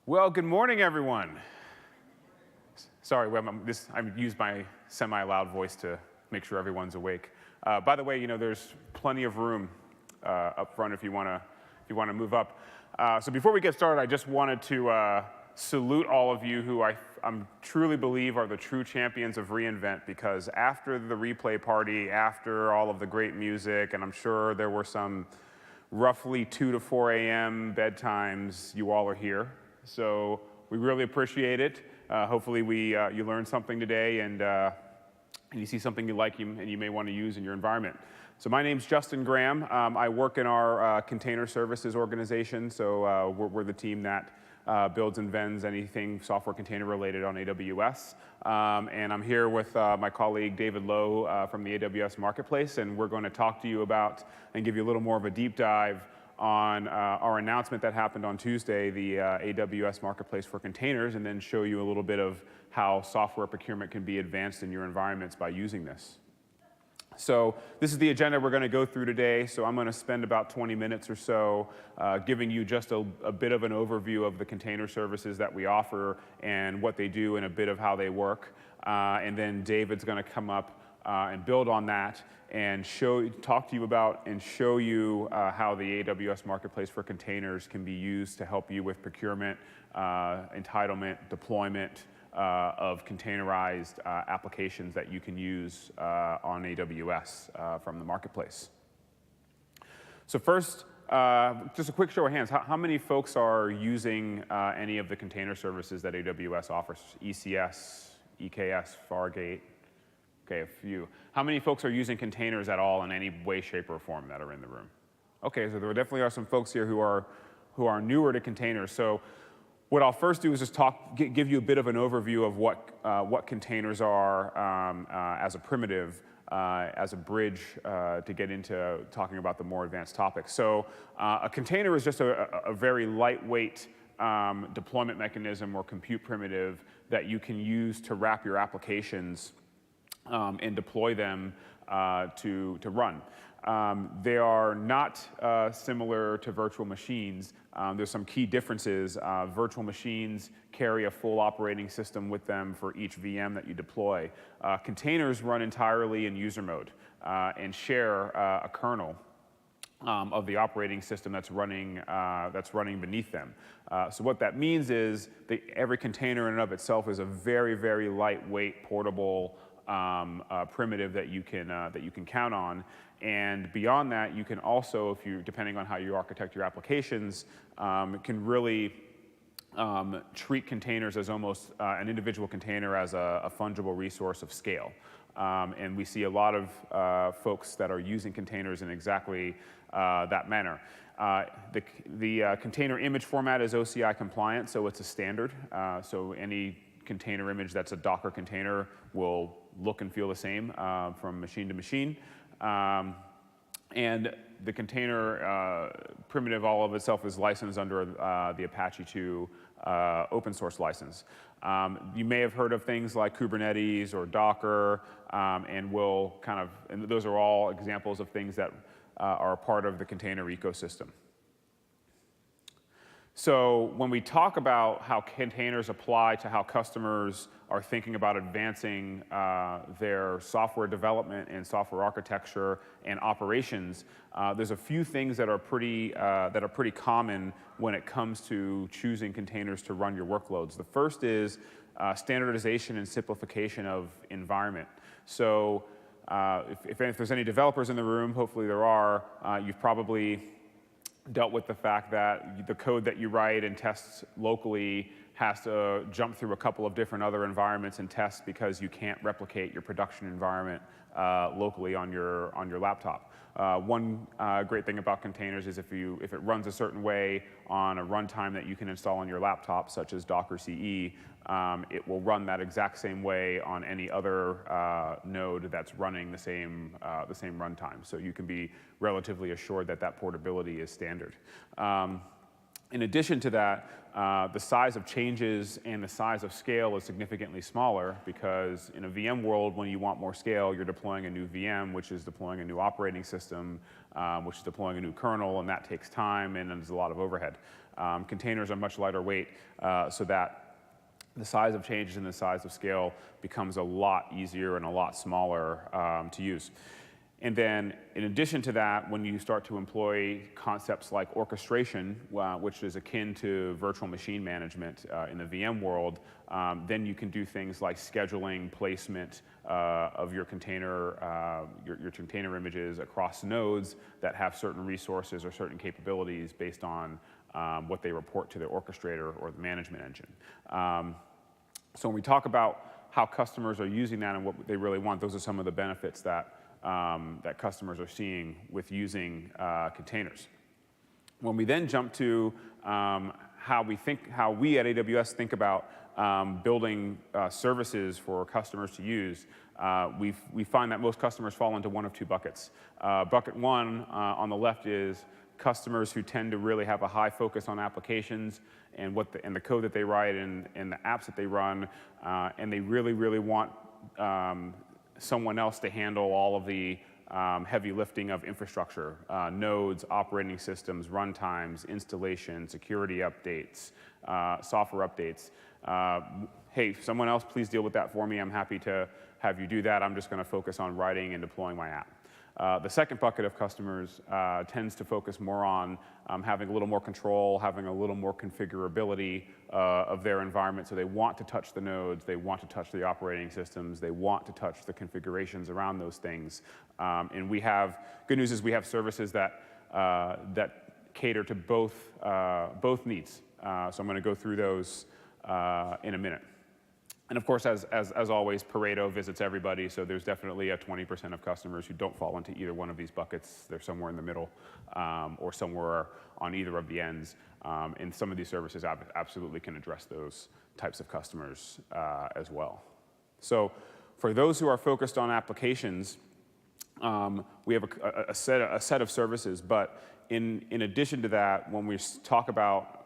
Well, good morning, everyone. Sorry, I used my semi-loud voice to make sure everyone's awake. By the way, there's plenty of room up front if you want to move up. So before we get started, I just wanted to salute all of you who I truly believe are the true champions of reInvent, because after the replay party, after all of the great music, and I'm sure there were some roughly 2 to 4 a.m. bedtimes, you all are here. So we really appreciate it. Hopefully you learned something today, and you see something you like and you may want to use in your environment. So my name's Justin Graham. I work in our container services organization. So we're the team that builds and vends anything software container related on AWS. And I'm here with my colleague David Lowe from the AWS Marketplace, and we're going to talk to you about and give you a little more of a deep dive on our announcement that happened on Tuesday, the AWS Marketplace for Containers, and then show you a little bit of how software procurement can be advanced in your environments by using this. So this is the agenda we're going to go through today. So I'm going to spend about 20 minutes or so giving you just a bit of an overview of the container services that we offer and what they do and a bit of how they work. And then David's going to come up and build on that and talk to you about and show you how the AWS Marketplace for Containers can be used to help you with procurement, entitlement, deployment of containerized applications that you can use on AWS from the Marketplace. So first, just a quick show of hands. How many folks are using any of the container services that AWS offers? ECS, EKS, Fargate? Okay, a few. How many folks are using containers at all in any way, shape, or form that are in the room? Okay, so there definitely are some folks here who are newer to containers. So what I'll first do is just give you a bit of an overview of what containers are as a primitive, as a bridge to get into talking about the more advanced topics. So a container is just a very lightweight deployment mechanism or compute primitive that you can use to wrap your applications and deploy them to run. They are not similar to virtual machines. There's some key differences. Virtual machines carry a full operating system with them for each VM that you deploy. Containers run entirely in user mode and share a kernel of the operating system that's running beneath them. So what that means is that every container in and of itself is a very, very lightweight, portable primitive that you can count on. And beyond that, you can also, depending on how you architect your applications, can really treat containers as almost an individual container as a fungible resource of scale. And we see a lot of folks that are using containers in exactly that manner. The container image format is OCI compliant, so it's a standard. So any container image that's a Docker container will look and feel the same from machine to machine. And the container primitive, all of itself, is licensed under the Apache 2 open source license. You may have heard of things like Kubernetes or Docker, and those are all examples of things that are a part of the container ecosystem. So when we talk about how containers apply to how customers are thinking about advancing their software development and software architecture and operations, there's a few things that are pretty common when it comes to choosing containers to run your workloads. The first is standardization and simplification of environment. So if there's any developers in the room, hopefully there are, you've probably dealt with the fact that the code that you write and test locally has to jump through a couple of different other environments and tests because you can't replicate your production environment locally on your laptop. One great thing about containers is if it runs a certain way on a runtime that you can install on your laptop, such as Docker CE, it will run that exact same way on any other node that's running the same runtime. So you can be relatively assured that that portability is standard. In addition to that, the size of changes and the size of scale is significantly smaller because in a VM world, when you want more scale, you're deploying a new VM, which is deploying a new operating system, which is deploying a new kernel, and that takes time and there's a lot of overhead. Containers are much lighter weight, so that the size of changes and the size of scale becomes a lot easier and a lot smaller to use. And then, in addition to that, when you start to employ concepts like orchestration, which is akin to virtual machine management in the VM world, then you can do things like scheduling placement of your container, your container images across nodes that have certain resources or certain capabilities based on what they report to the orchestrator or the management engine. So when we talk about how customers are using that and what they really want, those are some of the benefits that that customers are seeing with using containers. When we then jump to how we at AWS think about building services for customers to use, we find that most customers fall into one of two buckets. Bucket one on the left is customers who tend to really have a high focus on applications and the code that they write and the apps that they run, and they really want someone else to handle all of the heavy lifting of infrastructure, nodes, operating systems, runtimes, installation, security updates, software updates. Hey, someone else, please deal with that for me. I'm happy to have you do that. I'm just going to focus on writing and deploying my app. The second bucket of customers tends to focus more on having a little more control, having a little more configurability of their environment. So they want to touch the nodes, they want to touch the operating systems, they want to touch the configurations around those things. And good news is we have services that cater to both needs. So I'm going to go through those in a minute. And of course, as always, Pareto visits everybody, so there's definitely a 20% of customers who don't fall into either one of these buckets. They're somewhere in the middle or somewhere on either of the ends. And some of these services absolutely can address those types of customers as well. So for those who are focused on applications, we have a set of services, but in addition to that, when we talk about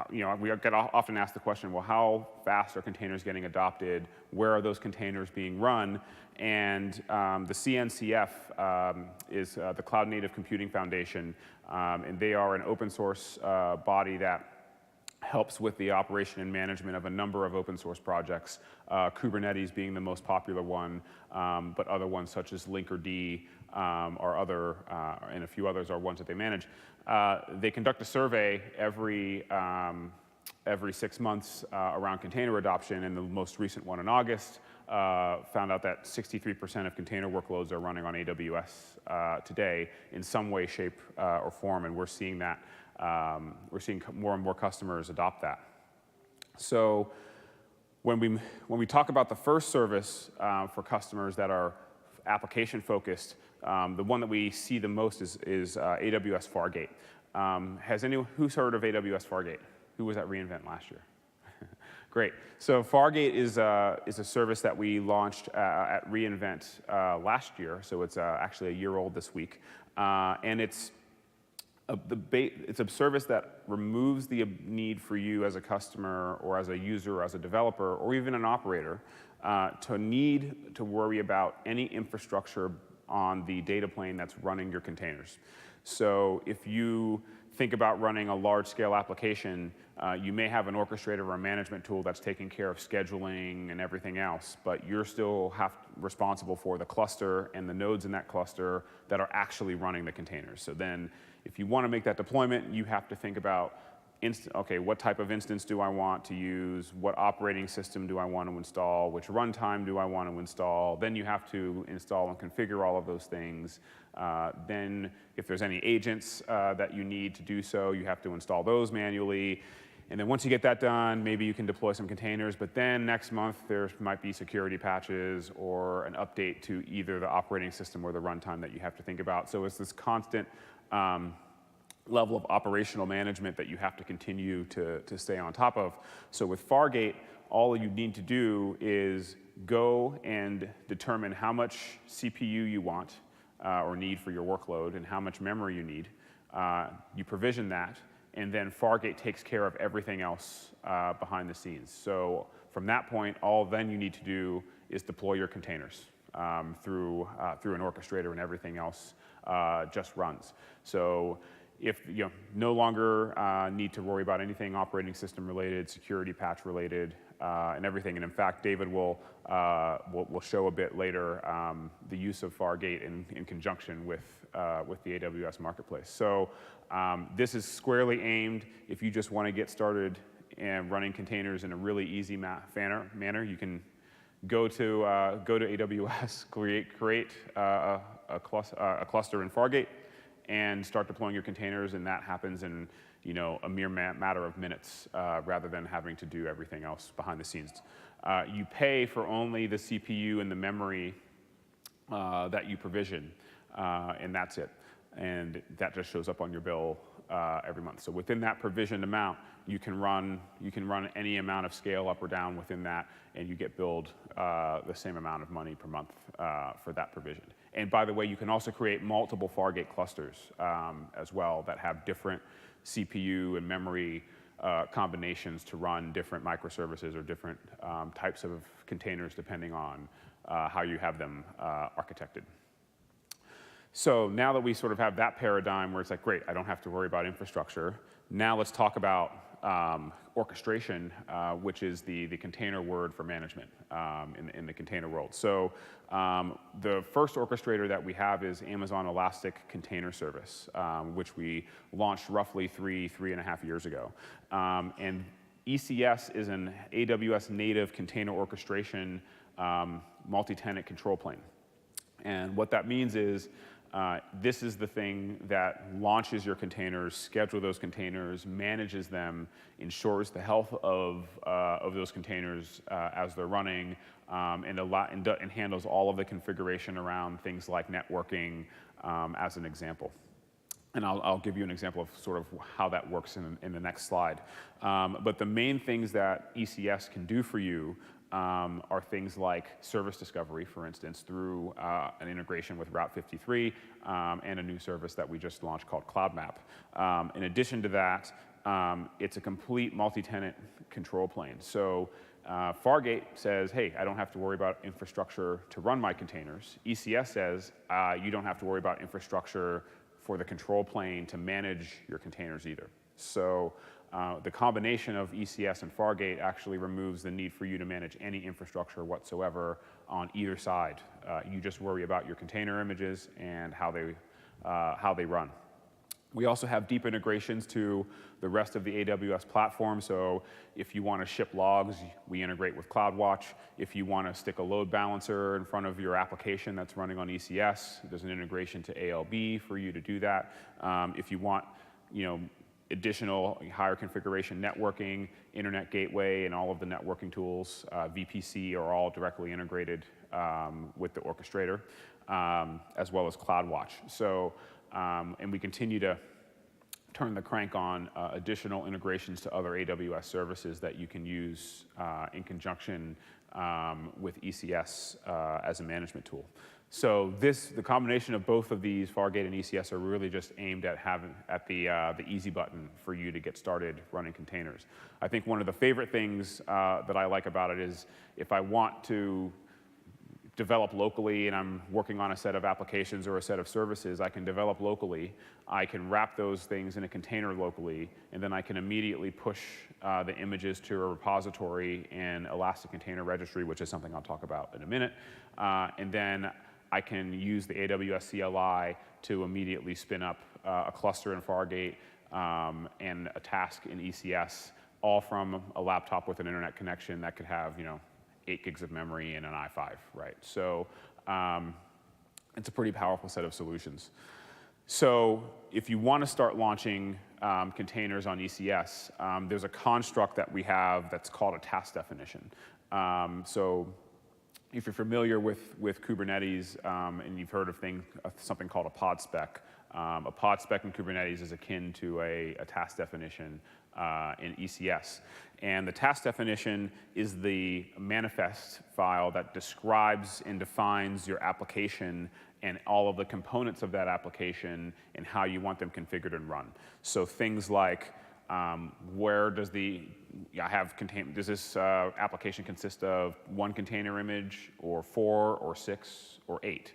we get often asked the question, well, how fast are containers getting adopted? Where are those containers being run? And the CNCF is the Cloud Native Computing Foundation, and they are an open source body that helps with the operation and management of a number of open source projects, Kubernetes being the most popular one, but other ones such as Linkerd and a few others are ones that they manage. They conduct a survey every 6 months around container adoption, and the most recent one in August found out that 63% of container workloads are running on AWS today in some way, shape, or form, and we're seeing that. We're seeing more and more customers adopt that. So when we talk about the first service for customers that are application focused, the one that we see the most is AWS Fargate. Who's heard of AWS Fargate? Who was at reInvent last year? Great. So Fargate is a service that we launched at reInvent last year. So it's actually a year old this week, and it's a service that removes the need for you as a customer or as a user or as a developer or even an operator to need to worry about any infrastructure on the data plane that's running your containers. So if you think about running a large-scale application, you may have an orchestrator or a management tool that's taking care of scheduling and everything else, but you're still responsible for the cluster and the nodes in that cluster that are actually running the containers. So then if you want to make that deployment, you have to think about, okay, what type of instance do I want to use? What operating system do I want to install? Which runtime do I want to install? Then you have to install and configure all of those things. Then if there's any agents that you need to do so, you have to install those manually. And then once you get that done, maybe you can deploy some containers, but then next month there might be security patches or an update to either the operating system or the runtime that you have to think about. So it's this constant level of operational management that you have to continue to stay on top of. So with Fargate, all you need to do is go and determine how much CPU you want or need for your workload and how much memory you need. You provision that, and then Fargate takes care of everything else behind the scenes. So from that point, all then you need to do is deploy your containers through an orchestrator, and everything else just runs. So if you no longer need to worry about anything operating system related, security patch related, and everything. And in fact, David will show a bit later the use of Fargate in conjunction with the AWS Marketplace. So this is squarely aimed if you just want to get started and running containers in a really easy manner. You can go to AWS, create a cluster in Fargate, and start deploying your containers, and that happens in a mere matter of minutes rather than having to do everything else behind the scenes. You pay for only the CPU and the memory that you provision, and that's it. And that just shows up on your bill every month. So within that provisioned amount, you can run any amount of scale up or down within that, and you get billed the same amount of money per month for that provision. And by the way, you can also create multiple Fargate clusters as well that have different CPU and memory combinations to run different microservices or different types of containers depending on how you have them architected. So now that we sort of have that paradigm where it's like, great, I don't have to worry about infrastructure, now let's talk about orchestration, which is the container word for management in the container world. So the first orchestrator that we have is Amazon Elastic Container Service, which we launched roughly three and a half years ago. And ECS is an AWS native container orchestration multi-tenant control plane. And what that means is this is the thing that launches your containers, schedules those containers, manages them, ensures the health of those containers as they're running, and handles all of the configuration around things like networking, as an example. And I'll give you an example of sort of how that works in the next slide. But the main things that ECS can do for you are things like service discovery, for instance, through an integration with Route 53 and a new service that we just launched called Cloud Map. In addition to that, it's a complete multi-tenant control plane. So Fargate says, hey, I don't have to worry about infrastructure to run my containers. ECS says, you don't have to worry about infrastructure for the control plane to manage your containers either. So the combination of ECS and Fargate actually removes the need for you to manage any infrastructure whatsoever on either side. You just worry about your container images and how they run. We also have deep integrations to the rest of the AWS platform. So if you want to ship logs, we integrate with CloudWatch. If you want to stick a load balancer in front of your application that's running on ECS, there's an integration to ALB for you to do that. If you want, additional higher configuration networking, internet gateway, and all of the networking tools, VPC, are all directly integrated with the orchestrator, as well as CloudWatch. So, and we continue to turn the crank on additional integrations to other AWS services that you can use in conjunction with ECS as a management tool. So the combination of both of these, Fargate and ECS, are really just aimed at having the easy button for you to get started running containers. I think one of the favorite things that I like about it is if I want to develop locally and I'm working on a set of applications or a set of services, I can develop locally. I can wrap those things in a container locally, and then I can immediately push the images to a repository in Elastic Container Registry, which is something I'll talk about in a minute. And then I can use the AWS CLI to immediately spin up a cluster in Fargate and a task in ECS, all from a laptop with an internet connection that could have, 8 gigs of memory and an i5, right? So it's a pretty powerful set of solutions. So if you want to start launching containers on ECS, there's a construct that we have that's called a task definition. So if you're familiar with Kubernetes and you've heard of something called a pod spec in Kubernetes is akin to a task definition in ECS. And the task definition is the manifest file that describes and defines your application and all of the components of that application and how you want them configured and run. So things like where does does this application consist of 1 container image or 4 or 6 or 8?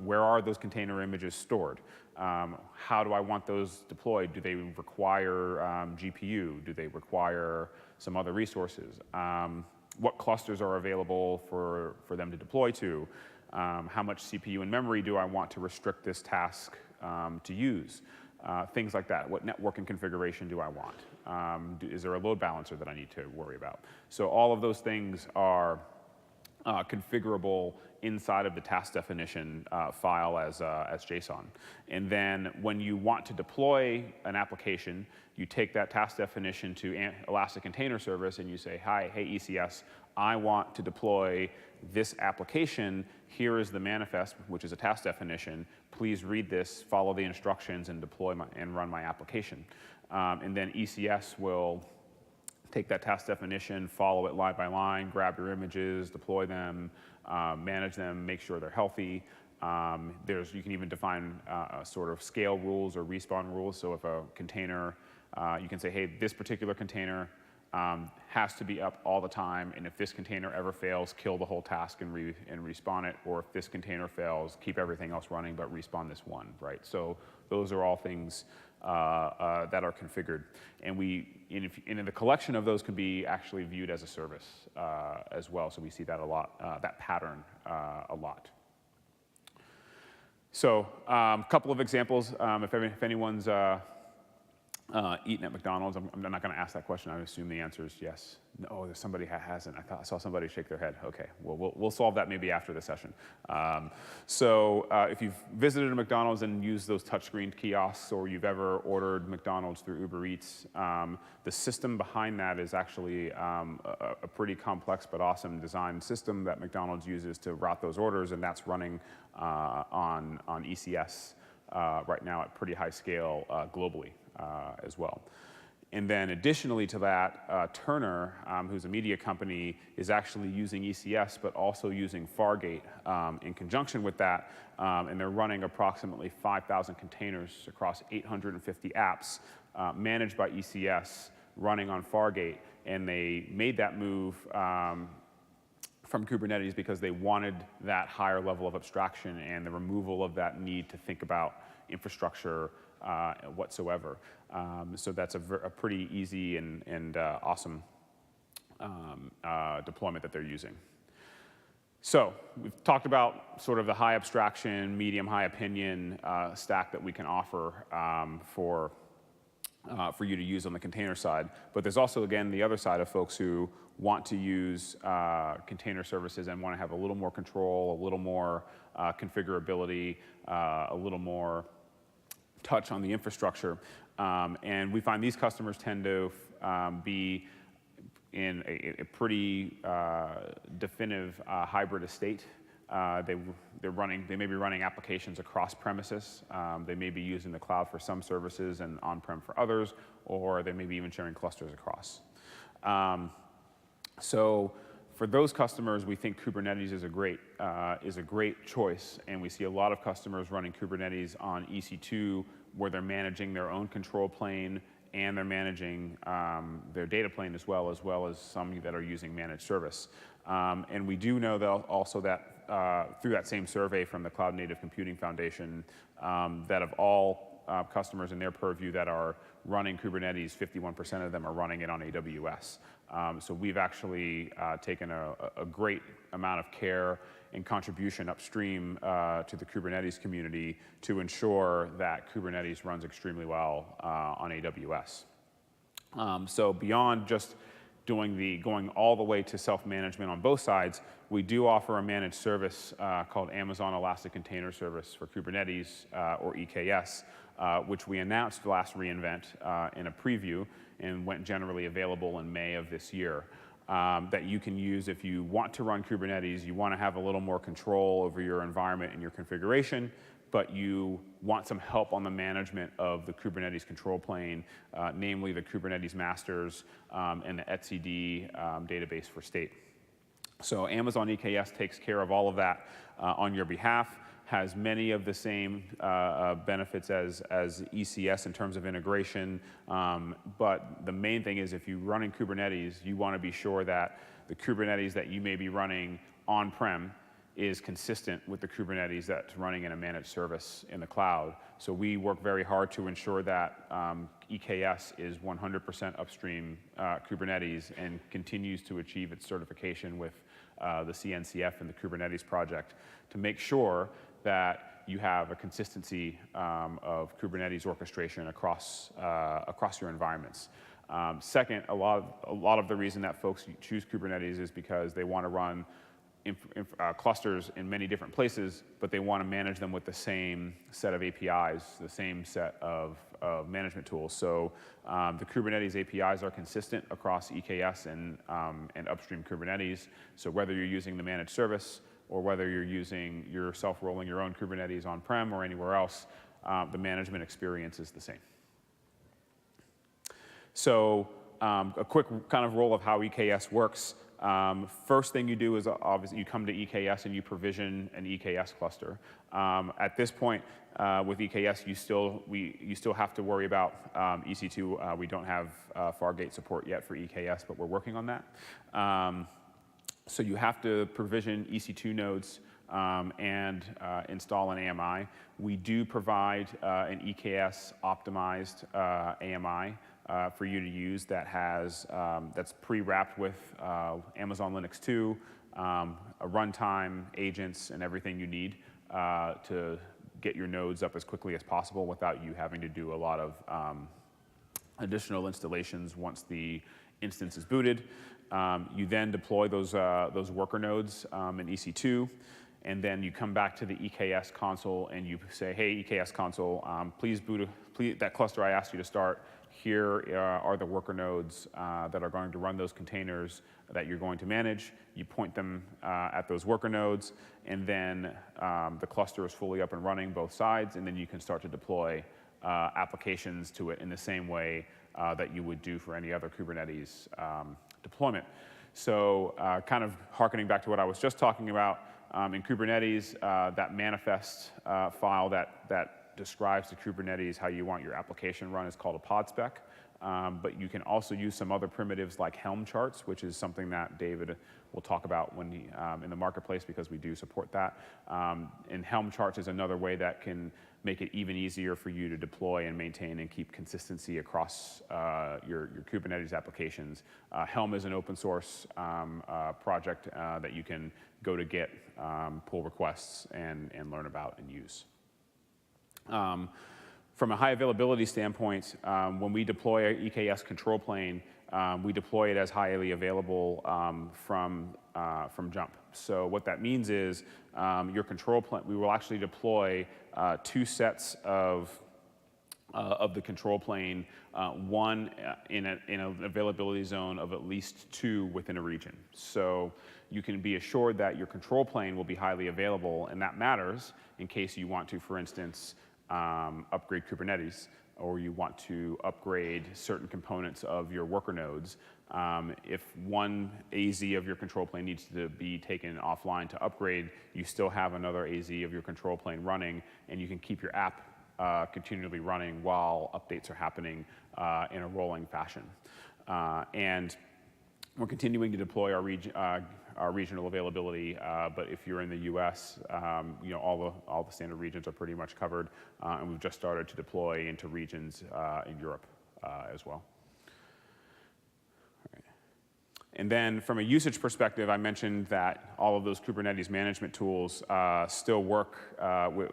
Where are those container images stored? How do I want those deployed? Do they require GPU? Do they require some other resources? What clusters are available for them to deploy to? How much CPU and memory do I want to restrict this task to use? Things like that. What networking configuration do I want? Is there a load balancer that I need to worry about? So all of those things are configurable inside of the task definition file as JSON. And then when you want to deploy an application, you take that task definition to Elastic Container Service and you say, hey ECS, I want to deploy this application. Here is the manifest, which is a task definition. Please read this, follow the instructions, and deploy and run my application. And then ECS will take that task definition, follow it line by line, grab your images, deploy them, manage them, make sure they're healthy. You can even define sort of scale rules or respawn rules. So if a container, you can say, hey, this particular container has to be up all the time, and if this container ever fails, kill the whole task and respawn it, or if this container fails, keep everything else running but respawn this one, right? So those are all things that are configured. And in the collection of those can be actually viewed as a service as well. So we see that a lot, that pattern a lot. So a couple of examples. If anyone's eaten at McDonald's, I'm not going to ask that question. I assume the answer is yes. No, there's somebody who hasn't. I saw somebody shake their head. Okay, well, we'll solve that maybe after the session. If you've visited a McDonald's and used those touchscreen kiosks, or you've ever ordered McDonald's through Uber Eats, the system behind that is actually a pretty complex but awesome design system that McDonald's uses to route those orders, and that's running on ECS right now at pretty high scale globally as well. And then additionally to that, Turner, who's a media company, is actually using ECS, but also using Fargate in conjunction with that. And they're running approximately 5,000 containers across 850 apps managed by ECS, running on Fargate. And they made that move from Kubernetes because they wanted that higher level of abstraction and the removal of that need to think about infrastructure whatsoever. So that's a pretty easy and awesome deployment that they're using. So we've talked about sort of the high abstraction, medium, high opinion stack that we can offer for you to use on the container side. But there's also, again, the other side of folks who want to use container services and want to have a little more control, a little more configurability, a little more touch on the infrastructure. And we find these customers tend to be in a pretty definitive hybrid estate. They may be running applications across premises. They may be using the cloud for some services and on-prem for others, or they may be even sharing clusters across. So for those customers, we think Kubernetes is a great choice, and we see a lot of customers running Kubernetes on EC2, where they're managing their own control plane and they're managing their data plane as well as some that are using managed service. And we do know that also that through that same survey from the Cloud Native Computing Foundation, that of all customers in their purview that are running Kubernetes, 51% of them are running it on AWS. So we've actually taken a great amount of care and contribution upstream to the Kubernetes community to ensure that Kubernetes runs extremely well on AWS. So beyond just going all the way to self-management on both sides, we do offer a managed service called Amazon Elastic Container Service for Kubernetes, or EKS, which we announced last reInvent in a preview and went generally available in May of this year. That you can use if you want to run Kubernetes, you want to have a little more control over your environment and your configuration, but you want some help on the management of the Kubernetes control plane, namely the Kubernetes masters and the etcd database for state. So Amazon EKS takes care of all of that on your behalf, has many of the same benefits as ECS in terms of integration, but the main thing is if you run in Kubernetes, you want to be sure that the Kubernetes that you may be running on-prem is consistent with the Kubernetes that's running in a managed service in the cloud. So we work very hard to ensure that EKS is 100% upstream Kubernetes and continues to achieve its certification with the CNCF and the Kubernetes project to make sure that you have a consistency of Kubernetes orchestration across your environments. Second, a lot of the reason that folks choose Kubernetes is because they want to run clusters in many different places, but they want to manage them with the same set of APIs, the same set of management tools. So the Kubernetes APIs are consistent across EKS and upstream Kubernetes. So whether you're using the managed service or whether you're using your self-rolling your own Kubernetes on-prem or anywhere else, the management experience is the same. So a quick kind of roll of how EKS works. First thing you do is obviously you come to EKS and you provision an EKS cluster. At this point, with EKS, you still have to worry about EC2. We don't have Fargate support yet for EKS, but we're working on that. So you have to provision EC2 nodes and install an AMI. We do provide an EKS optimized AMI for you to use that has that's pre-wrapped with Amazon Linux 2, a runtime, agents, and everything you need to get your nodes up as quickly as possible without you having to do a lot of additional installations once the instance is booted. You then deploy those worker nodes in EC2, and then you come back to the EKS console and you say, hey, EKS console, please boot that cluster I asked you to start. Here are the worker nodes that are going to run those containers that you're going to manage. You point them at those worker nodes, and then the cluster is fully up and running both sides, and then you can start to deploy applications to it in the same way that you would do for any other Kubernetes deployment. So kind of hearkening back to what I was just talking about, in Kubernetes, that manifest file that describes to Kubernetes how you want your application run is called a pod spec. But you can also use some other primitives like Helm charts, which is something that David will talk about when he, in the marketplace, because we do support that. And Helm charts is another way that can make it even easier for you to deploy and maintain and keep consistency across your Kubernetes applications. Helm is an open source project that you can go to Git, pull requests, and learn about and use. From a high availability standpoint, when we deploy an EKS control plane, we deploy it as highly available from jump. So what that means is your control plane, we will actually deploy 2 sets of the control plane, one in an availability zone of at least 2 within a region. So you can be assured that your control plane will be highly available, and that matters in case you want to, for instance, upgrade Kubernetes, or you want to upgrade certain components of your worker nodes. If one AZ of your control plane needs to be taken offline to upgrade, you still have another AZ of your control plane running, and you can keep your app continually running while updates are happening in a rolling fashion. And we're continuing to deploy our regional availability, but if you're in the US, you know, all the standard regions are pretty much covered, and we've just started to deploy into regions in Europe as well. All right. And then from a usage perspective, I mentioned that all of those Kubernetes management tools still work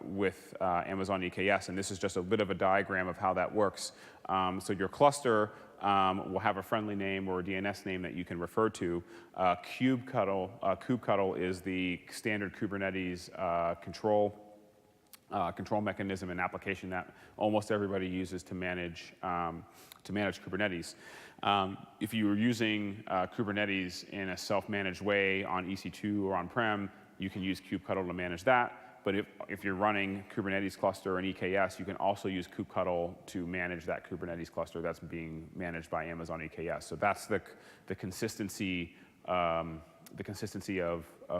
with Amazon EKS, and this is just a bit of a diagram of how that works. So your cluster will have a friendly name or a DNS name that you can refer to. kubectl is the standard Kubernetes control mechanism and application that almost everybody uses to manage Kubernetes. If you were using Kubernetes in a self-managed way on EC2 or on-prem, you can use kubectl to manage that. But if you're running Kubernetes cluster and EKS, you can also use kubectl to manage that Kubernetes cluster that's being managed by Amazon EKS. So that's the consistency of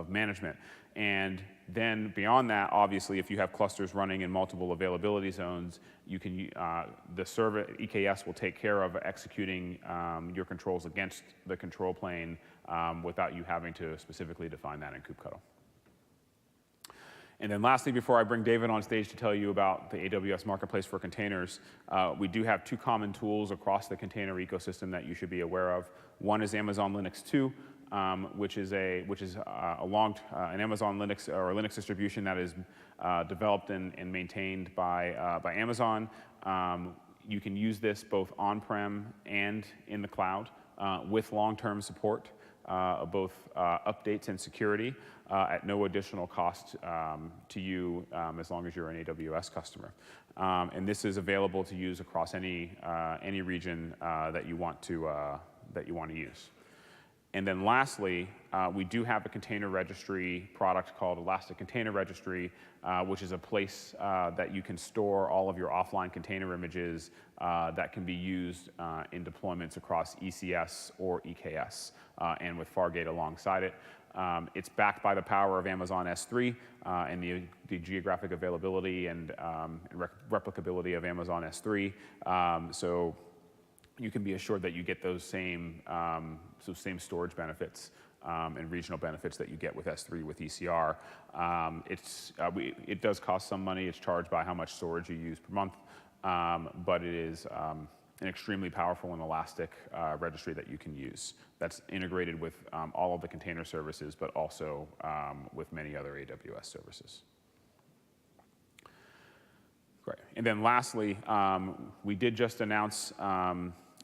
management. And then beyond that, obviously, if you have clusters running in multiple availability zones, you can the server EKS will take care of executing your controls against the control plane without you having to specifically define that in kubectl. And then lastly, before I bring David on stage to tell you about the AWS Marketplace for containers, we do have two common tools across the container ecosystem that you should be aware of. One is Amazon Linux 2, which is an Amazon Linux or a Linux distribution that is developed and maintained by Amazon. You can use this both on-prem and in the cloud with long-term support of both updates and security at no additional cost to you as long as you're an AWS customer. And this is available to use across any region that you want to use. And then lastly, we do have a container registry product called Elastic Container Registry, which is a place that you can store all of your offline container images that can be used in deployments across ECS or EKS, and with Fargate alongside it. It's backed by the power of Amazon S3 and the geographic availability and replicability of Amazon S3. So you can be assured that you get those same storage benefits and regional benefits that you get with S3 with ECR. It does cost some money. It's charged by how much storage you use per month, but it is an extremely powerful and elastic registry that you can use that's integrated with all of the container services, but also with many other AWS services. Great. And then lastly, we did just announce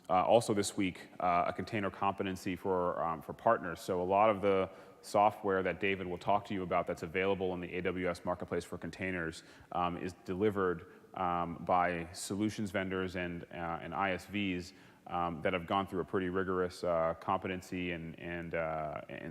also this week a container competency for partners. So a lot of the software that David will talk to you about that's available in the AWS Marketplace for containers is delivered by solutions vendors and ISVs that have gone through a pretty rigorous competency and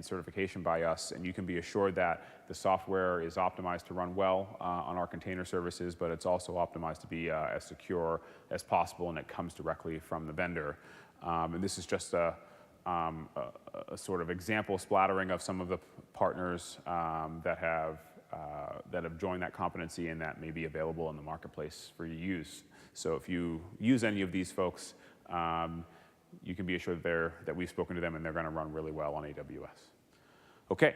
certification by us. And you can be assured that the software is optimized to run well on our container services, but it's also optimized to be as secure as possible, and it comes directly from the vendor. And this is just a sort of example splattering of some of the partners that have joined that competency and that may be available in the marketplace for you to use. So if you use any of these folks, you can be assured that we've spoken to them and they're going to run really well on AWS. Okay,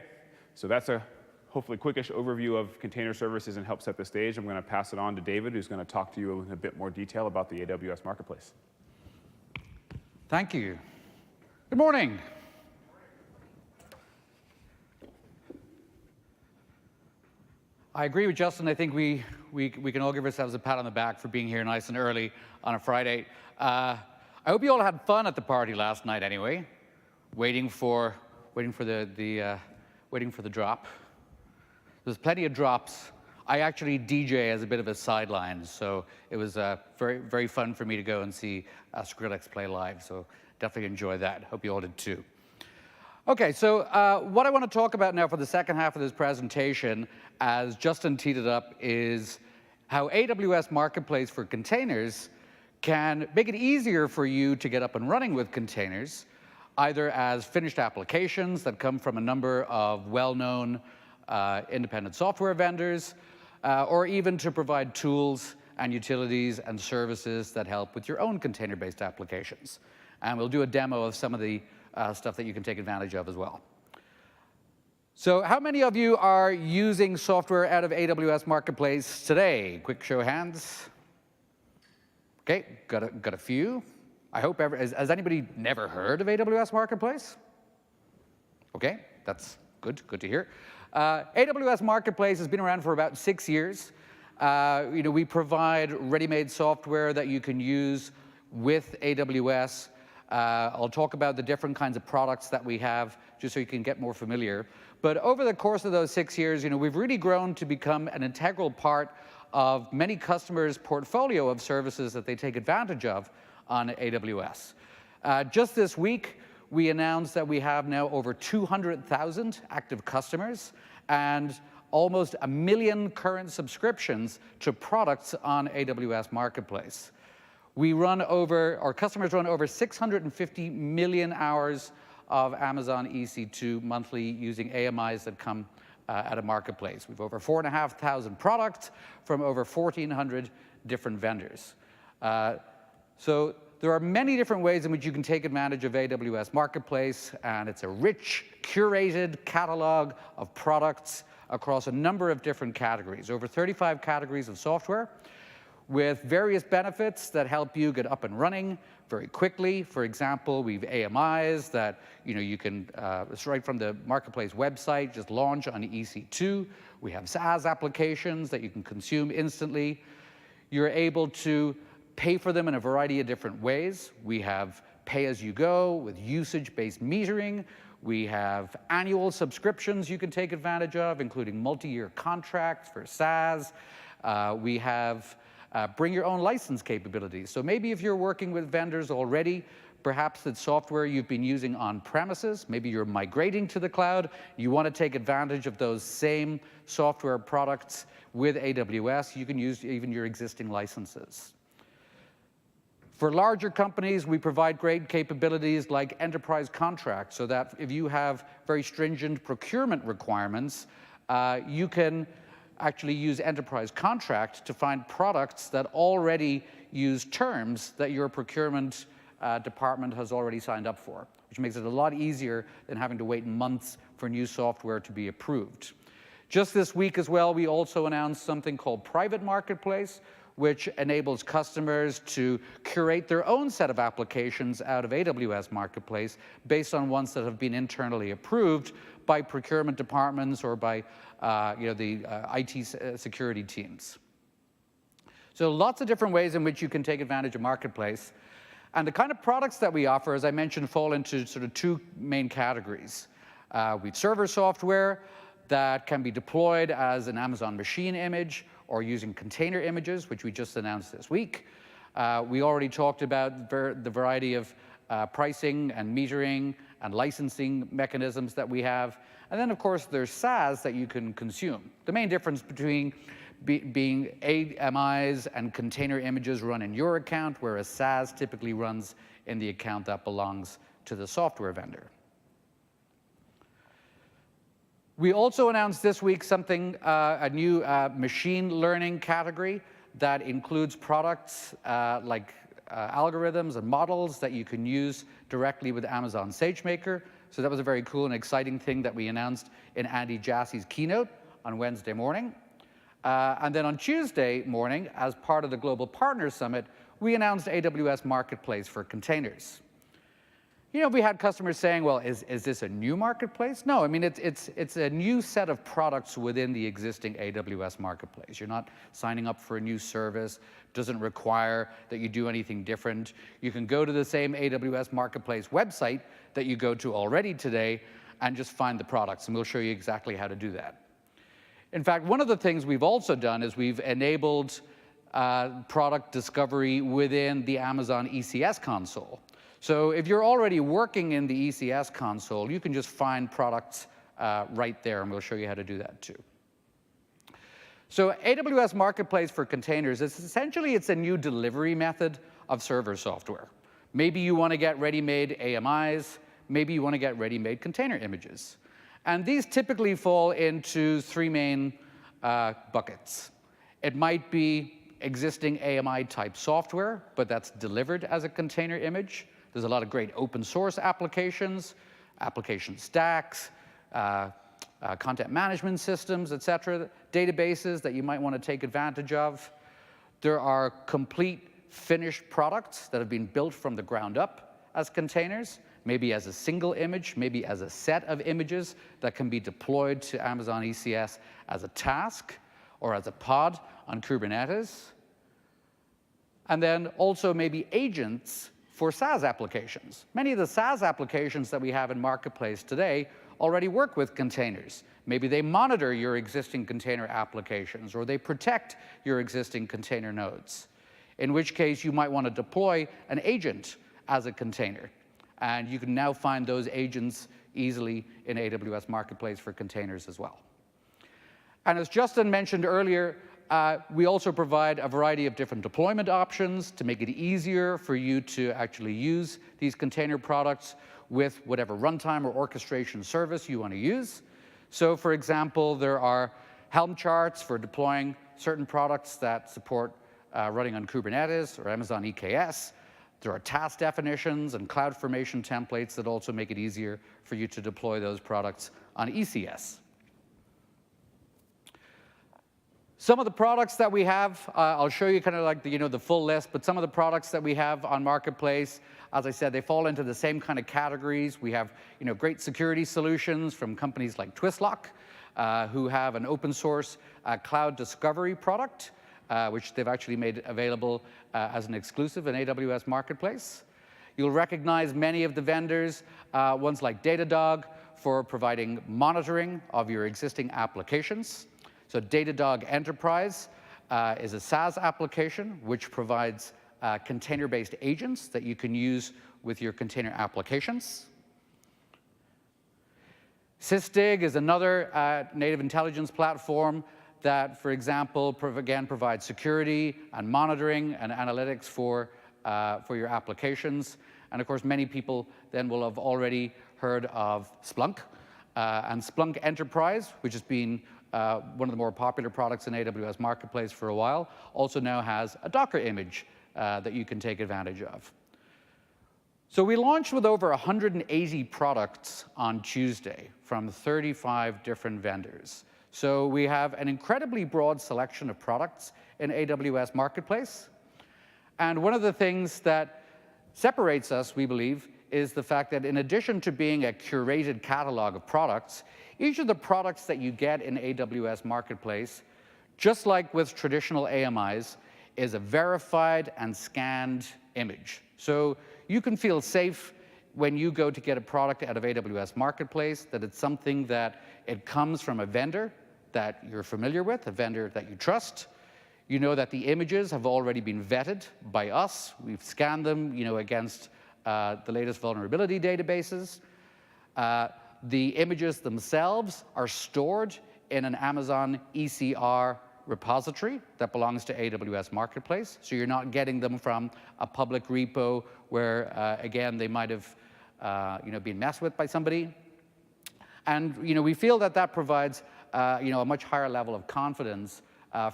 so that's a hopefully quickish overview of container services and help set the stage. I'm going to pass it on to David, who's going to talk to you in a bit more detail about the AWS Marketplace. Thank you. Good morning. I agree with Justin. I think we can all give ourselves a pat on the back for being here nice and early on a Friday. I hope you all had fun at the party last night. Anyway, waiting for the drop. There's plenty of drops. I actually DJ as a bit of a sideline, so it was very, very fun for me to go and see Skrillex play live. So definitely enjoy that. Hope you all did too. Okay, so what I want to talk about now for the second half of this presentation, as Justin teed it up, is how AWS Marketplace for containers can make it easier for you to get up and running with containers, either as finished applications that come from a number of well-known independent software vendors, or even to provide tools and utilities and services that help with your own container-based applications. And we'll do a demo of some of the stuff that you can take advantage of as well. So how many of you are using software out of AWS Marketplace today? Quick show of hands. Okay, got a few. I hope has anybody never heard of AWS Marketplace? Okay, that's good to hear. AWS Marketplace has been around for about 6 years. We provide ready-made software that you can use with AWS. I'll talk about the different kinds of products that we have, just so you can get more familiar. But over the course of those 6 years, we've really grown to become an integral part of many customers' portfolio of services that they take advantage of on AWS. Just this week, we announced that we have now over 200,000 active customers, and almost 1 million current subscriptions to products on AWS Marketplace. Our customers run over 650 million hours of Amazon EC2 monthly using AMIs that come out of Marketplace. We've over 4,500 products from over 1,400 different vendors. So there are many different ways in which you can take advantage of AWS Marketplace, and it's a rich, curated catalog of products across a number of different categories, over 35 categories of software, with various benefits that help you get up and running very quickly. For example, we've AMIs that you can, it's right from the Marketplace website, just launch on EC2. We have SaaS applications that you can consume instantly. You're able to pay for them in a variety of different ways. We have pay-as-you-go with usage-based metering. We have annual subscriptions you can take advantage of, including multi-year contracts for SaaS. We have bring your own license capabilities. So maybe if you're working with vendors already, perhaps it's software you've been using on premises, maybe you're migrating to the cloud, you want to take advantage of those same software products with AWS, you can use even your existing licenses. For larger companies, we provide great capabilities like enterprise contracts, so that if you have very stringent procurement requirements, you can actually use enterprise contract to find products that already use terms that your procurement department has already signed up for, which makes it a lot easier than having to wait months for new software to be approved. Just this week as well, we also announced something called Private Marketplace, which enables customers to curate their own set of applications out of AWS Marketplace based on ones that have been internally approved by procurement departments or by the IT security teams. So lots of different ways in which you can take advantage of Marketplace. And the kind of products that we offer, as I mentioned, fall into sort of two main categories. We've server software that can be deployed as an Amazon machine image or using container images, which we just announced this week. We already talked about the variety of pricing and metering and licensing mechanisms that we have. And then, of course, there's SaaS that you can consume. The main difference between being AMIs and container images run in your account, whereas SaaS typically runs in the account that belongs to the software vendor. We also announced this week something, a new machine learning category that includes products like algorithms and models that you can use directly with Amazon SageMaker. So that was a very cool and exciting thing that we announced in Andy Jassy's keynote on Wednesday morning. And then on Tuesday morning, as part of the Global Partner Summit, we announced AWS Marketplace for containers. We had customers saying, well, is this a new marketplace? No, I mean, it's a new set of products within the existing AWS Marketplace. You're not signing up for a new service. Doesn't require that you do anything different. You can go to the same AWS Marketplace website that you go to already today and just find the products, and we'll show you exactly how to do that. In fact, one of the things we've also done is we've enabled product discovery within the Amazon ECS console. So if you're already working in the ECS console, you can just find products right there, and we'll show you how to do that too. So AWS Marketplace for containers is essentially, it's a new delivery method of server software. Maybe you want to get ready-made AMIs. Maybe you want to get ready-made container images. And these typically fall into three main buckets. It might be existing AMI-type software, but that's delivered as a container image. There's a lot of great open source applications, application stacks, content management systems, et cetera, databases that you might want to take advantage of. There are complete finished products that have been built from the ground up as containers, maybe as a single image, maybe as a set of images that can be deployed to Amazon ECS as a task or as a pod on Kubernetes. And then also maybe agents for SaaS applications. Many of the SaaS applications that we have in Marketplace today already work with containers. Maybe they monitor your existing container applications, or they protect your existing container nodes, in which case you might want to deploy an agent as a container. And you can now find those agents easily in AWS Marketplace for containers as well. And as Justin mentioned earlier, we also provide a variety of different deployment options to make it easier for you to actually use these container products with whatever runtime or orchestration service you want to use. So for example, there are Helm charts for deploying certain products that support running on Kubernetes or Amazon EKS. There are task definitions and CloudFormation templates that also make it easier for you to deploy those products on ECS. Some of the products that we have, I'll show you kind of like the full list, but some of the products that we have on Marketplace, as I said, they fall into the same kind of categories. We have great security solutions from companies like Twistlock, who have an open source cloud discovery product, which they've actually made available as an exclusive in AWS Marketplace. You'll recognize many of the vendors, ones like Datadog for providing monitoring of your existing applications. So Datadog Enterprise is a SaaS application which provides container-based agents that you can use with your container applications. Sysdig is another native intelligence platform that, for example, again provides security and monitoring and analytics for your applications. And of course, many people then will have already heard of Splunk. And Splunk Enterprise, which has been one of the more popular products in AWS Marketplace for a while, also now has a Docker image that you can take advantage of. So we launched with over 180 products on Tuesday from 35 different vendors. So we have an incredibly broad selection of products in AWS Marketplace. And one of the things that separates us, we believe, is the fact that in addition to being a curated catalog of products, each of the products that you get in AWS Marketplace, just like with traditional AMIs, is a verified and scanned image. So you can feel safe when you go to get a product out of AWS Marketplace, that it's something that it comes from a vendor that you're familiar with, a vendor that you trust. You know that the images have already been vetted by us. We've scanned them against the latest vulnerability databases. The images themselves are stored in an Amazon ECR repository that belongs to AWS Marketplace. So you're not getting them from a public repo where, again, they might have been messed with by somebody. And we feel that that provides a much higher level of confidence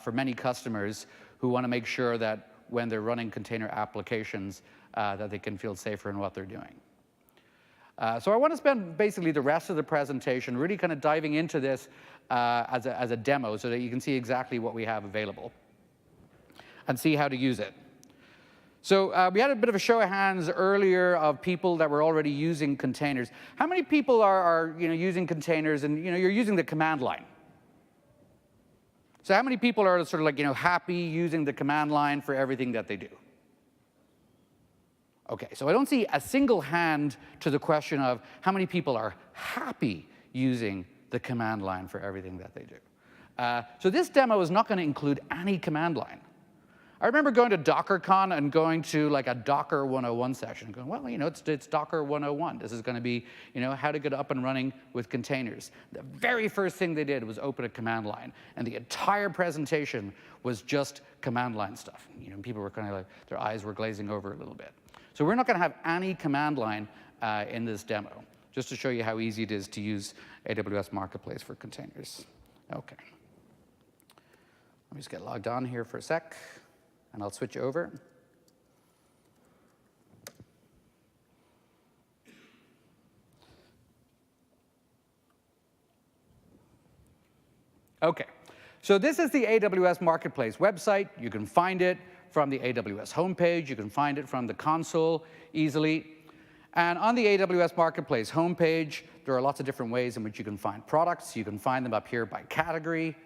for many customers who want to make sure that when they're running container applications, that they can feel safer in what they're doing. So I want to spend basically the rest of the presentation really kind of diving into this as a demo so that you can see exactly what we have available and see how to use it. So we had a bit of a show of hands earlier of people that were already using containers. How many people are using containers and you're using the command line? So how many people are sort of like happy using the command line for everything that they do? Okay, so I don't see a single hand to the question of how many people are happy using the command line for everything that they do. So this demo is not going to include any command line. I remember going to DockerCon and going to like a Docker 101 session and going, well, it's Docker 101. This is going to be, how to get up and running with containers. The very first thing they did was open a command line, and the entire presentation was just command line stuff. People were kind of like, their eyes were glazing over a little bit. So we're not going to have any command line in this demo, just to show you how easy it is to use AWS Marketplace for containers. Okay. Let me just get logged on here for a sec, and I'll switch over. Okay. So this is the AWS Marketplace website. You can find it from the AWS homepage. You can find it from the console easily. And on the AWS Marketplace homepage, there are lots of different ways in which you can find products. You can find them up here by category.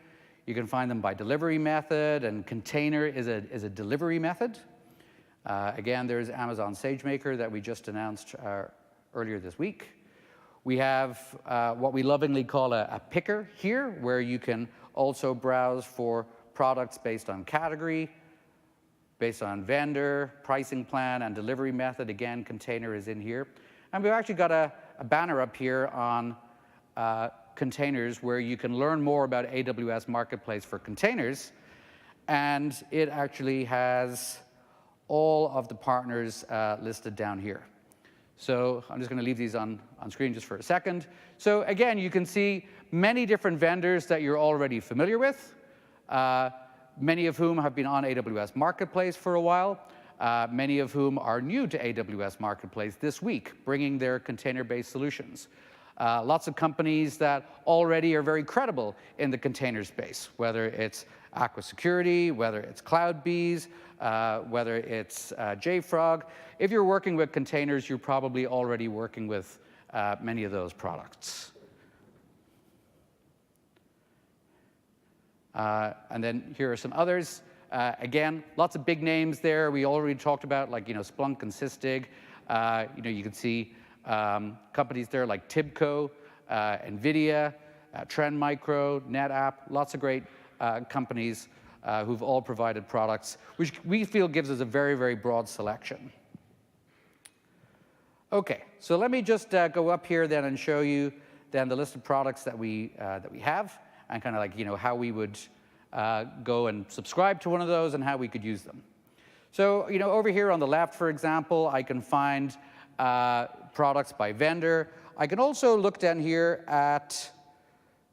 You can find them by delivery method, and container is a delivery method. Again, there's Amazon SageMaker that we just announced earlier this week. We have what we lovingly call a picker here, where you can also browse for products based on category, based on vendor, pricing plan, and delivery method. Again, container is in here. And we've actually got a banner up here on containers where you can learn more about AWS Marketplace for containers. And it actually has all of the partners listed down here. So I'm just going to leave these on screen just for a second. So again, you can see many different vendors that you're already familiar with, many of whom have been on AWS Marketplace for a while, many of whom are new to AWS Marketplace this week, bringing their container-based solutions. Lots of companies that already are very credible in the container space, whether it's Aqua Security, whether it's CloudBees, whether it's JFrog. If you're working with containers, you're probably already working with many of those products. And then here are some others. Again, lots of big names there. We already talked about, like, Splunk and Sysdig. You can see companies there like Tibco, NVIDIA, Trend Micro, NetApp, lots of great companies who've all provided products, which we feel gives us a very, very broad selection. OK, so let me just go up here then and show you then the list of products that we have, and kind of like how we would go and subscribe to one of those and how we could use them. So over here on the left, for example, I can find products by vendor. I can also look down here at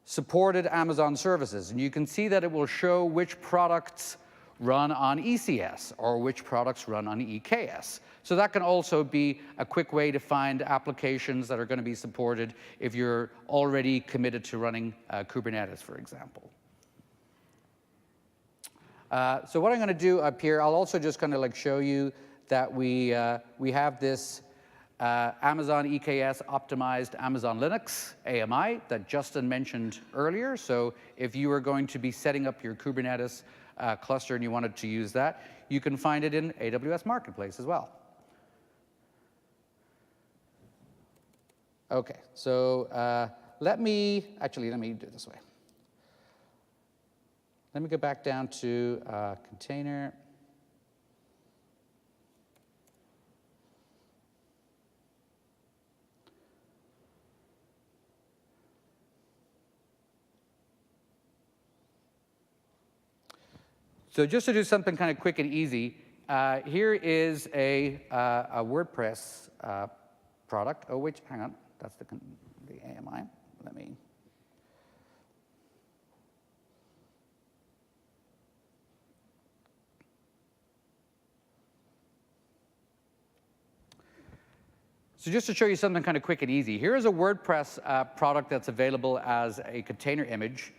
supported Amazon services, and you can see that it will show which products run on ECS or which products run on EKS. So that can also be a quick way to find applications that are going to be supported if you're already committed to running Kubernetes, for example. So what I'm going to do up here, I'll also just kind of like show you that we have this Amazon EKS optimized Amazon Linux AMI that Justin mentioned earlier. So if you are going to be setting up your Kubernetes cluster and you wanted to use that, you can find it in AWS Marketplace as well. OK, so let me do it this way. Let me go back down to container. So just to do something kind of quick and easy, here is a WordPress product. Oh, wait, hang on. That's the AMI. Let me. So just to show you something kind of quick and easy, here is a WordPress product that's available as a container image.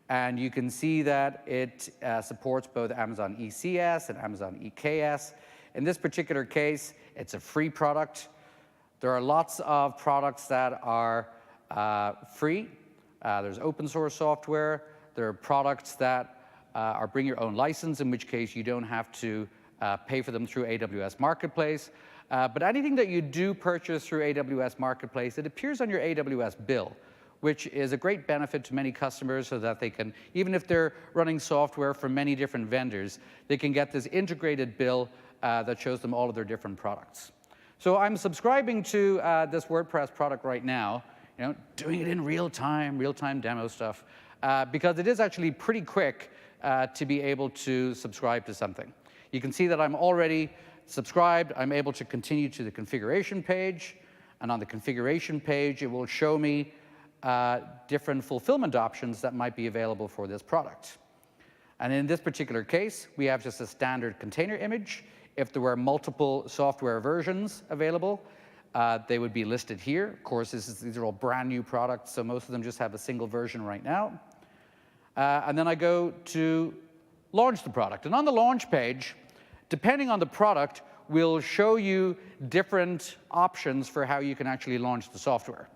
And you can see that it supports both Amazon ECS and Amazon EKS. In this particular case, it's a free product. There are lots of products that are free. There's open source software. There are products that are bring your own license, in which case you don't have to pay for them through AWS Marketplace. But anything that you do purchase through AWS Marketplace, it appears on your AWS bill, which is a great benefit to many customers so that they can, even if they're running software from many different vendors, they can get this integrated bill that shows them all of their different products. So I'm subscribing to this WordPress product right now, doing it in real-time demo stuff, because it is actually pretty quick to be able to subscribe to something. You can see that I'm already subscribed. I'm able to continue to the configuration page. And on the configuration page, it will show me different fulfillment options that might be available for this product. And in this particular case, we have just a standard container image. If there were multiple software versions available, they would be listed here. Of course, these are all brand new products, so most of them just have a single version right now. And then I go to launch the product. And on the launch page, depending on the product, we'll show you different options for how you can actually launch the software.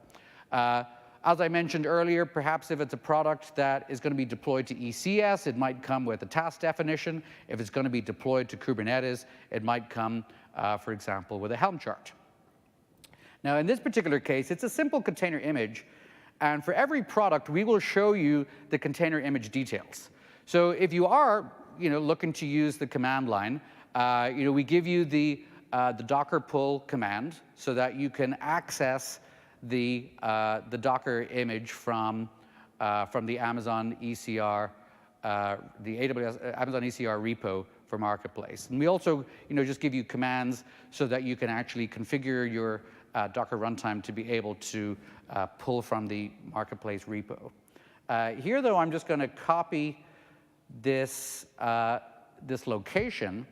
As I mentioned earlier, perhaps if it's a product that is going to be deployed to ECS, it might come with a task definition. If it's going to be deployed to Kubernetes, it might come, for example, with a Helm chart. Now, in this particular case, it's a simple container image. And for every product, we will show you the container image details. So if you are looking to use the command line, we give you the Docker pull command so that you can access the Docker image from the Amazon ECR, the AWS Amazon ECR repo for Marketplace. And we also, just give you commands so that you can actually configure your Docker runtime to be able to pull from the Marketplace repo. Here, though, I'm just going to copy this location.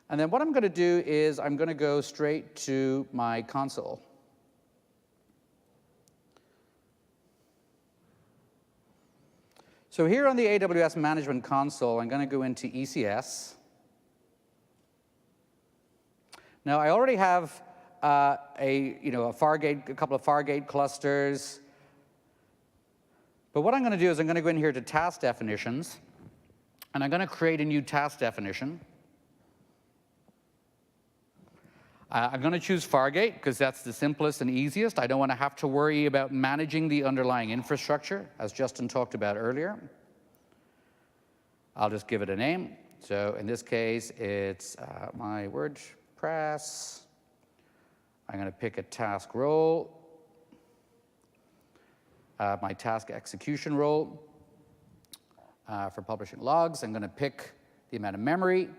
And then what I'm going to do is I'm going to go straight to my console. So here on the AWS Management Console, I'm going to go into ECS. Now, I already have a couple of Fargate clusters. But what I'm going to do is I'm going to go in here to task definitions, and I'm going to create a new task definition. I'm going to choose Fargate because that's the simplest and easiest. I don't want to have to worry about managing the underlying infrastructure, as Justin talked about earlier. I'll just give it a name. So in this case, it's my WordPress. I'm going to pick a task role, my task execution role for publishing logs. I'm going to pick the amount of memory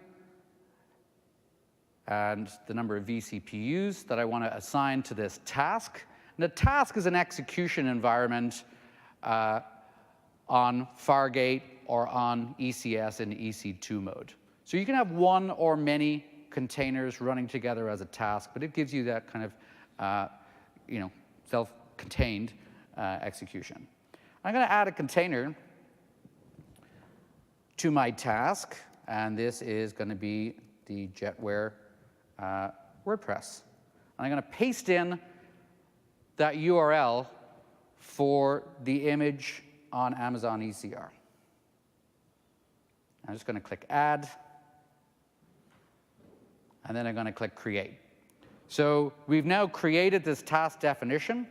and the number of vCPUs that I want to assign to this task. And the task is an execution environment on Fargate or on ECS in EC2 mode. So you can have one or many containers running together as a task, but it gives you that kind of self-contained execution. I'm going to add a container to my task, and this is going to be the Jetware WordPress. And I'm going to paste in that URL for the image on Amazon ECR. I'm just going to click Add, and then I'm going to click Create. So we've now created this task definition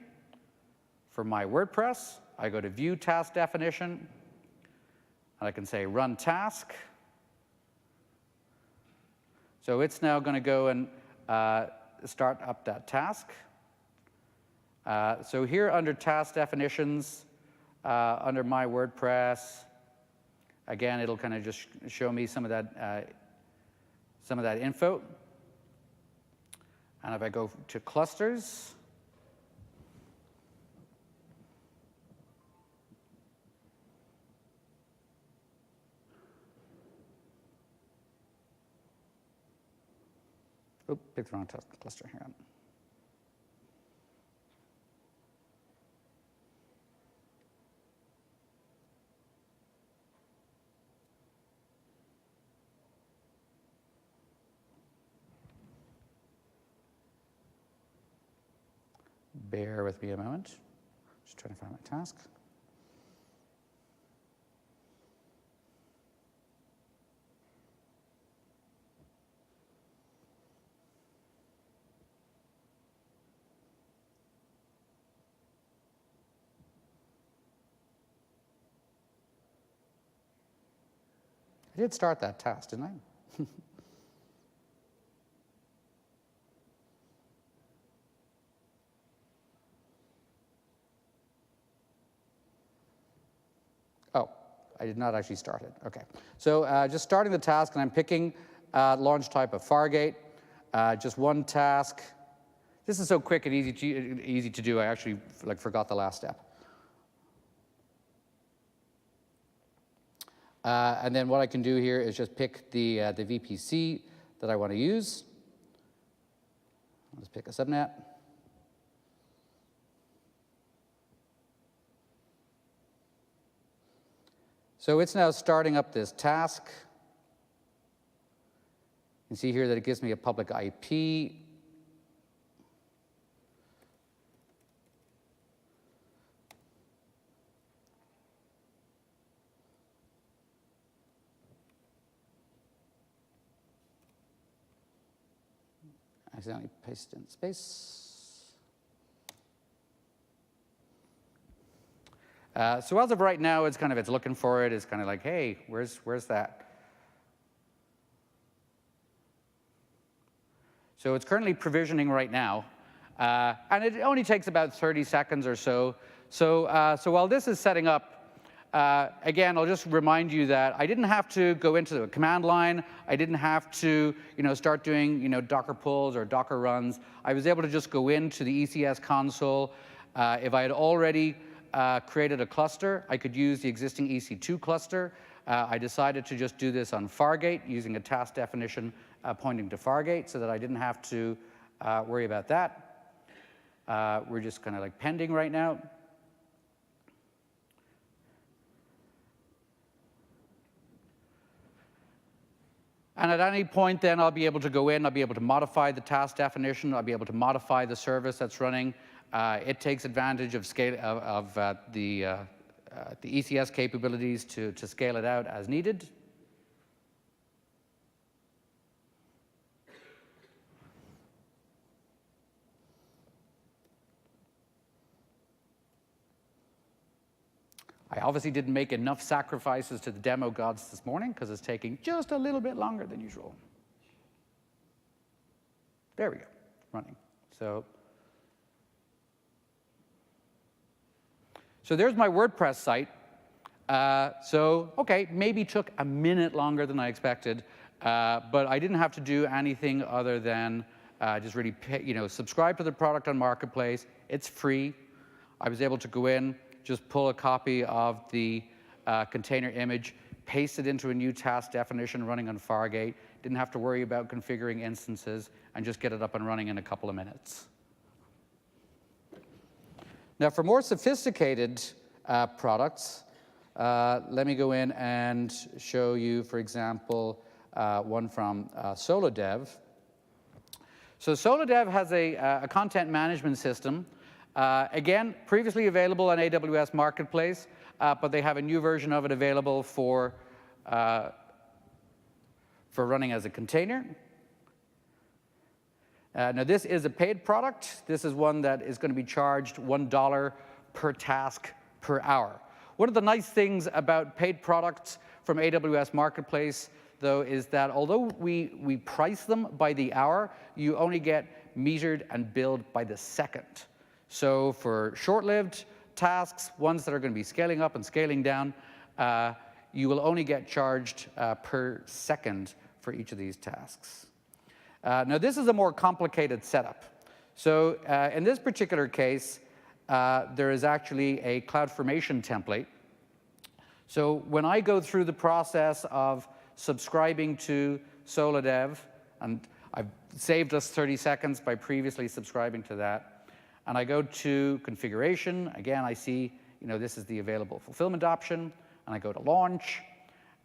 for my WordPress. I go to View Task Definition, and I can say Run Task. So it's now going to go and start up that task. So here under Task Definitions, under my WordPress, again, it'll kind of just show me some of that info. And if I go to clusters, picked the wrong cluster. Hang on. Bear with me a moment. Just trying to find my task. I did start that task, didn't I? Oh, I did not actually start it. OK. So just starting the task, and I'm picking launch type of Fargate. Just one task. This is so quick and easy to do. I actually forgot the last step. And then what I can do here is just pick the VPC that I want to use. Let's pick a subnet. So it's now starting up this task. You can see here that it gives me a public IP. I accidentally pasted in space. So as of right now, it's looking for it. It's kind of like, hey, where's that? So it's currently provisioning right now. And it only takes about 30 seconds or so. So while this is setting up, again, I'll just remind you that I didn't have to go into the command line. I didn't have to start doing Docker pulls or Docker runs. I was able to just go into the ECS console. If I had already created a cluster, I could use the existing EC2 cluster. I decided to just do this on Fargate using a task definition pointing to Fargate so that I didn't have to worry about that. We're just kind of like pending right now. And at any point, then, I'll be able to go in. I'll be able to modify the task definition. I'll be able to modify the service that's running. It takes advantage of the ECS capabilities to scale it out as needed. I obviously didn't make enough sacrifices to the demo gods this morning because it's taking just a little bit longer than usual. There we go, running. So there's my WordPress site. OK, maybe took a minute longer than I expected, but I didn't have to do anything other than just really subscribe to the product on Marketplace. It's free. I was able to go in, just pull a copy of the container image, paste it into a new task definition running on Fargate. Didn't have to worry about configuring instances, and just get it up and running in a couple of minutes. Now, for more sophisticated products, let me go in and show you, for example, one from Soledad. So Soledad has a content management system. Again, previously available on AWS Marketplace, but they have a new version of it available for running as a container. Now, this is a paid product. This is one that is going to be charged $1 per task per hour. One of the nice things about paid products from AWS Marketplace, though, is that although we price them by the hour, you only get metered and billed by the second. So for short-lived tasks, ones that are going to be scaling up and scaling down, you will only get charged per second for each of these tasks. Now, this is a more complicated setup. So in this particular case, there is actually a CloudFormation template. So when I go through the process of subscribing to Soledad, and I've saved us 30 seconds by previously subscribing to that, and I go to configuration, again, I see this is the available fulfillment option, and I go to launch.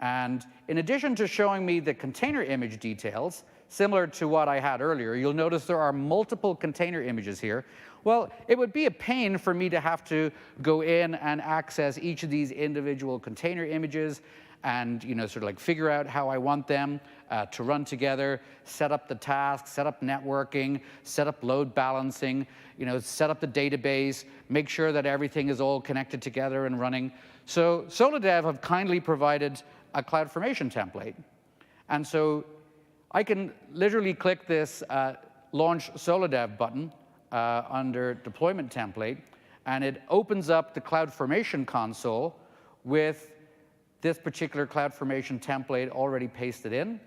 And in addition to showing me the container image details, similar to what I had earlier, you'll notice there are multiple container images here. Well, it would be a pain for me to have to go in and access each of these individual container images and sort of like figure out how I want them to run together, set up the tasks, set up networking, set up load balancing, set up the database, make sure that everything is all connected together and running. So Soledad have kindly provided a CloudFormation template. And so I can literally click this Launch Soledad button under Deployment Template, and it opens up the CloudFormation console with this particular CloudFormation template already pasted in.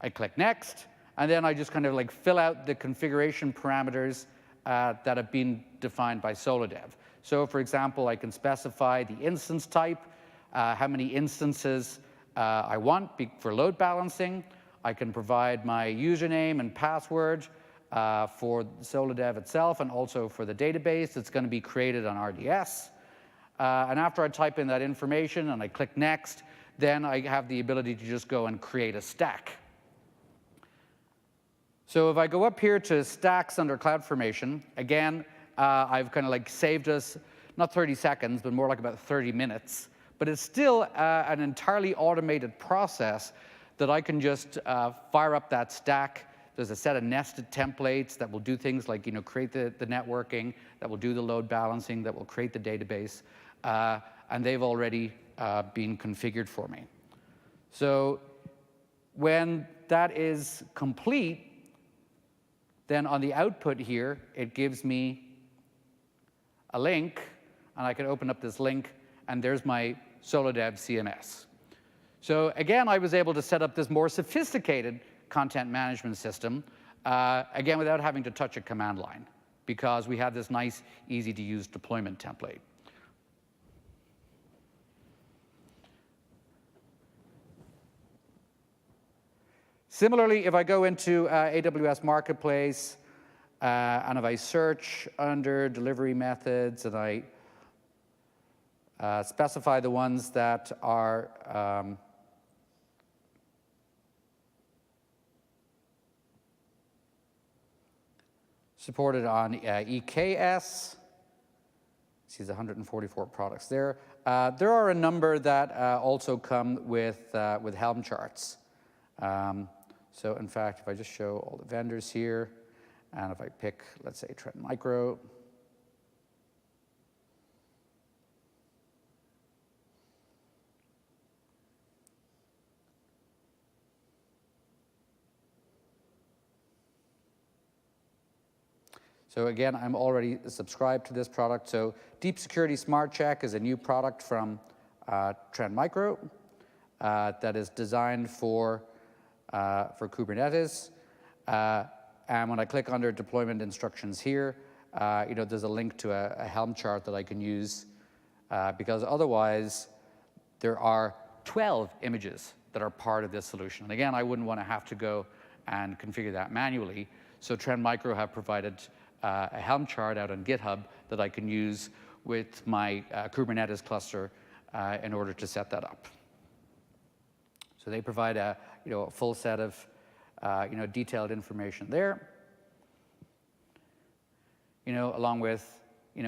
I click Next, and then I just kind of like fill out the configuration parameters that have been defined by Soledad. So for example, I can specify the instance type, how many instances I want for load balancing. I can provide my username and password for Soledad itself, and also for the database that's going to be created on RDS. And after I type in that information and I click Next, then I have the ability to just go and create a stack. So if I go up here to Stacks under CloudFormation, again, I've kind of like saved us, not 30 seconds, but more like about 30 minutes. But it's still an entirely automated process that I can just fire up that stack. There's a set of nested templates that will do things like create the networking, that will do the load balancing, that will create the database. And they've already been configured for me. So when that is complete, Then on the output here, it gives me a link, and I can open up this link, and there's my Soledad CMS. So again, I was able to set up this more sophisticated content management system, again, without having to touch a command line, because we have this nice, easy-to-use deployment template. Similarly, if I go into AWS Marketplace, and if I search under delivery methods, and I specify the ones that are supported on EKS. See, there's 144 products there. There are a number that also come with Helm charts. So in fact, if I just show all the vendors here, and if I pick, let's say, Trend Micro, so again, I'm already subscribed to this product. So Deep Security Smart Check is a new product from Trend Micro that is designed for Kubernetes. And when I click under deployment instructions here, there's a link to a Helm chart that I can use, because otherwise there are 12 images that are part of this solution. And again, I wouldn't want to have to go and configure that manually. So Trend Micro have provided a Helm chart out on GitHub that I can use with my Kubernetes cluster in order to set that up. So they provide a full set of detailed information there, along with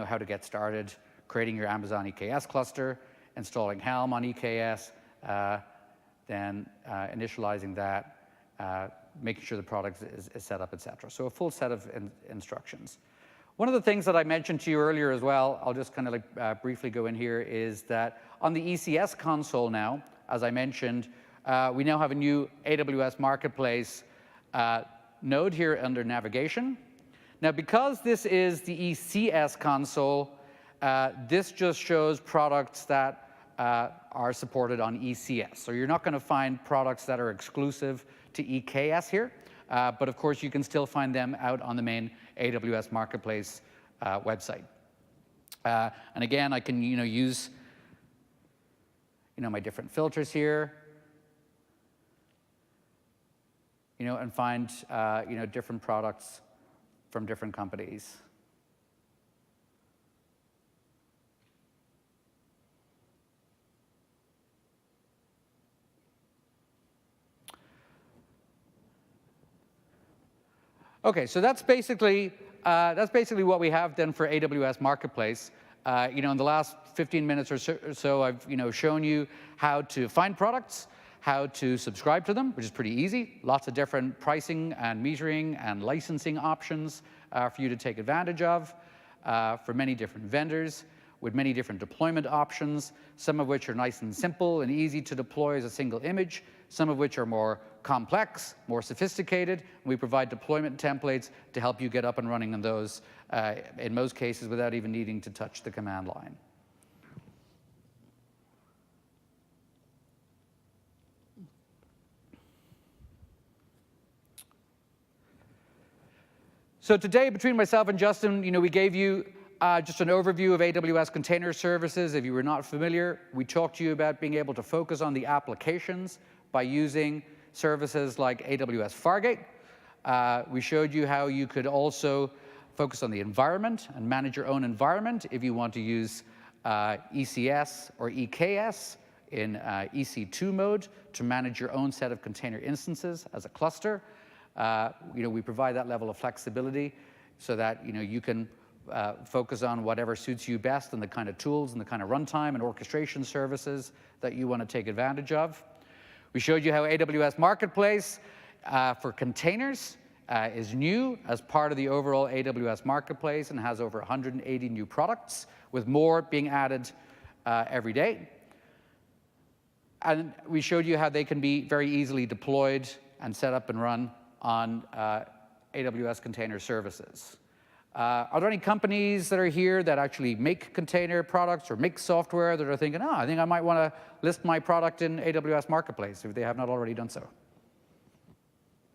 how to get started, creating your Amazon EKS cluster, installing Helm on EKS, then initializing that, making sure the product is set up, etc. So a full set of instructions. One of the things that I mentioned to you earlier as well, I'll just kind of briefly go in here, is that on the ECS console now, as I mentioned, we now have a new AWS Marketplace node here under navigation. Now, because this is the ECS console, this just shows products that are supported on ECS. So you're not going to find products that are exclusive to EKS here, but of course you can still find them out on the main AWS Marketplace website. And again, I can use my different filters here, and find different products from different companies. Okay, so that's basically what we have then for AWS Marketplace. In the last 15 minutes or so, I've shown you how to find products, how to subscribe to them, which is pretty easy. Lots of different pricing and metering and licensing options for you to take advantage of for many different vendors with many different deployment options, some of which are nice and simple and easy to deploy as a single image, some of which are more complex, more sophisticated. We provide deployment templates to help you get up and running on those, in most cases, without even needing to touch the command line. So today, between myself and Justin, we gave you just an overview of AWS Container Services. If you were not familiar, we talked to you about being able to focus on the applications by using services like AWS Fargate. We showed you how you could also focus on the environment and manage your own environment if you want to use ECS or EKS in EC2 mode to manage your own set of container instances as a cluster. We provide that level of flexibility so that you can focus on whatever suits you best and the kind of tools and the kind of runtime and orchestration services that you want to take advantage of. We showed you how AWS Marketplace for containers is new as part of the overall AWS Marketplace and has over 180 new products, with more being added every day. And we showed you how they can be very easily deployed and set up and run on AWS Container Services. Are there any companies that are here that actually make container products or make software that are thinking, oh, I think I might want to list my product in AWS Marketplace if they have not already done so?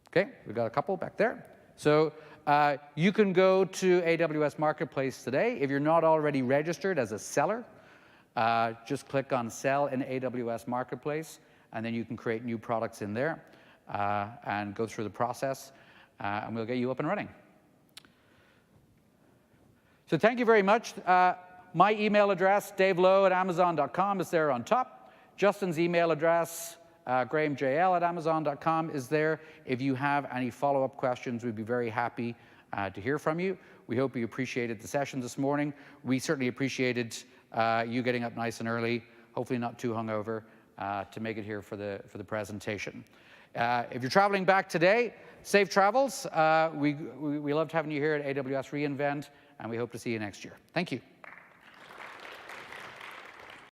OK, we've got a couple back there. So you can go to AWS Marketplace today. If you're not already registered as a seller, just click on Sell in AWS Marketplace, and then you can create new products in there and go through the process, and we'll get you up and running. So thank you very much. My email address, davelowe@amazon.com, is there on top. Justin's email address, grahamjl@amazon.com, is there. If you have any follow-up questions, we'd be very happy to hear from you. We hope you appreciated the session this morning. We certainly appreciated you getting up nice and early, hopefully not too hungover, to make it here for the presentation. If you're traveling back today, safe travels. We loved having you here at AWS reInvent, and we hope to see you next year. Thank you.